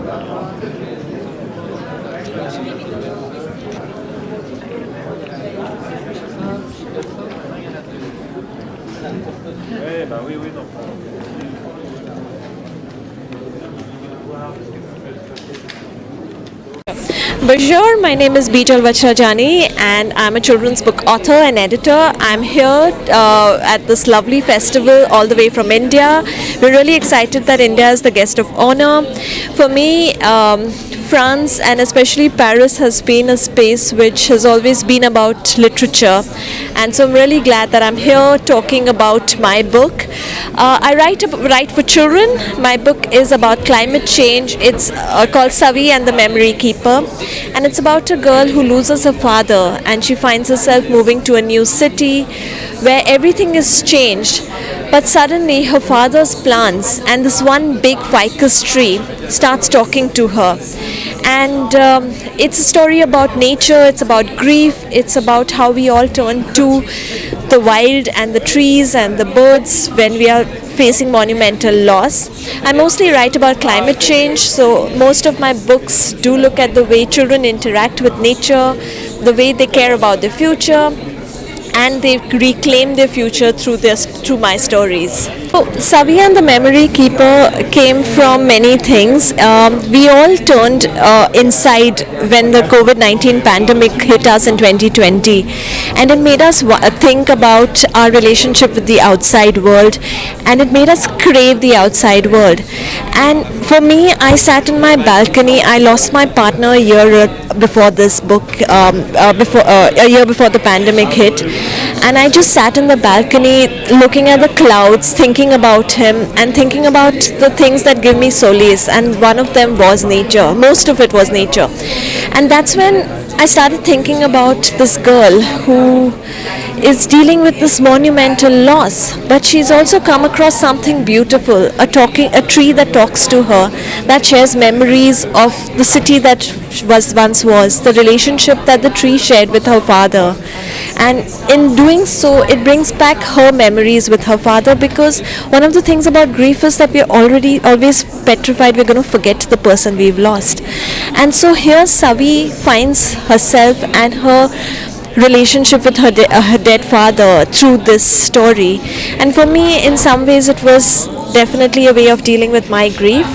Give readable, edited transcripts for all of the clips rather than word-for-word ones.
Ouais, bah oui, oui, non. Bonjour, my name is Bijal Vachrajani and I'm a children's book author and editor. I'm here at this lovely festival all the way from India. We're really excited that India is the guest of honor. For me, France and especially Paris has been a space which has always been about literature, and so I'm really glad that I'm here talking about my book. I write for children. My book is about climate change. It's called Savi and the Memory Keeper, and it's about a girl who loses her father and she finds herself moving to a new city where everything is changed. But suddenly her father's plants and this one big ficus tree starts talking to her. And it's a story about nature, it's about grief, it's about how we all turn to the wild and the trees and the birds when we are facing monumental loss. I mostly write about climate change, so most of my books do look at the way children interact with nature, the way they care about the future, and they reclaim their future through my stories. So, Savi and the Memory Keeper came from many things. We all turned inside when the COVID-19 pandemic hit us in 2020, and it made us think about our relationship with the outside world, and it made us crave the outside world. And for me, I sat in my balcony. I lost my partner a year before this book, a year before the pandemic hit, and I just sat in the balcony looking at the clouds, thinking about him and thinking about the things that give me solace, and one of them was nature. Most of it was nature. And that's when I started thinking about this girl who is dealing with this monumental loss, but she's also come across something beautiful, a tree that talks to her, that shares memories of the city that once was, the relationship that the tree shared with her father. And in doing so, it brings back her memories with her father, because one of the things about grief is that we're already always petrified we're going to forget the person we've lost. And so here Savi finds herself and her relationship with her dead father through this story. And for me, in some ways, it was definitely a way of dealing with my grief,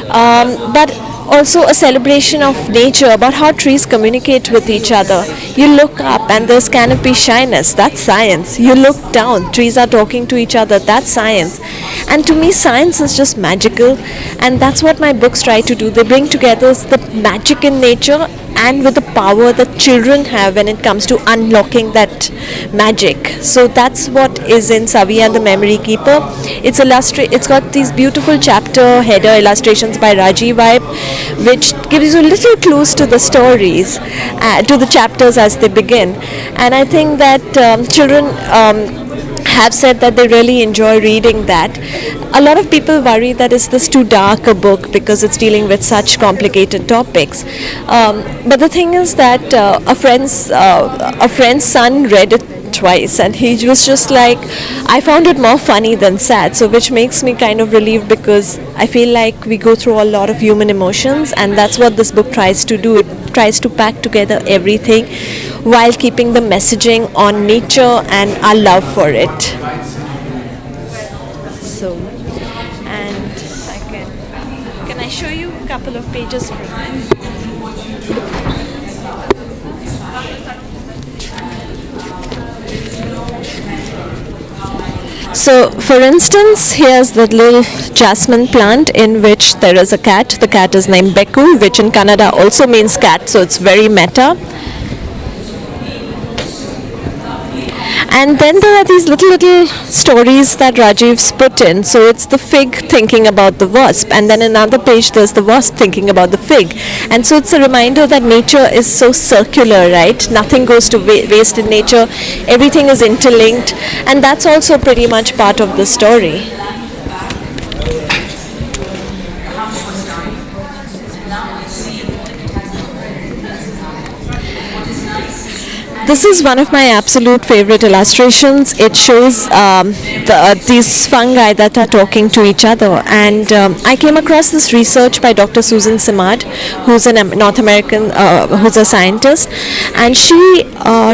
but also a celebration of nature, about how trees communicate with each other. You look up and there's canopy shyness, that's science. You look down, trees are talking to each other, that's science. And to me, science is just magical, and that's what my books try to do. They bring together the magic in nature and with the power that children have when it comes to unlocking that magic. So that's what is in Savi and the Memory Keeper. It's got these beautiful chapter header illustrations by Rajiv Vibe, which gives you little clues to the stories, to the chapters as they begin. And I think that children have said that they really enjoy reading that. A lot of people worry that is this too dark a book because it's dealing with such complicated topics. But the thing is that a friend's son read it twice, and he was just like, I found it more funny than sad, so which makes me kind of relieved, because I feel like we go through a lot of human emotions, and that's what this book tries to do. It tries to pack together everything while keeping the messaging on nature and our love for it. So, and can I show you a couple of pages from it? So, for instance, here's the little jasmine plant in which there is a cat. The cat is named Beku, which in Kannada also means cat, so it's very meta. And then there are these little stories that Rajiv's put in. So it's the fig thinking about the wasp, and then another page there's the wasp thinking about the fig. And so it's a reminder that nature is so circular, right? Nothing goes to waste in nature. Everything is interlinked, and that's also pretty much part of the story. This is one of my absolute favorite illustrations. It shows these fungi that are talking to each other, and I came across this research by Dr. Susan Simard, who's a North American, who's a scientist, and she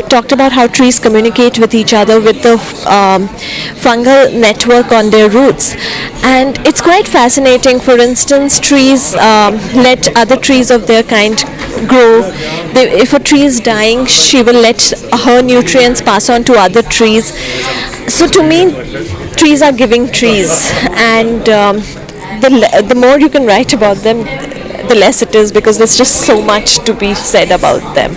talked about how trees communicate with each other with the fungal network on their roots, and it's quite fascinating. For instance, trees let other trees of their kind grow. If a tree is dying, she will let her nutrients pass on to other trees. So to me, trees are giving trees, and the more you can write about them, the less it is, because there's just so much to be said about them.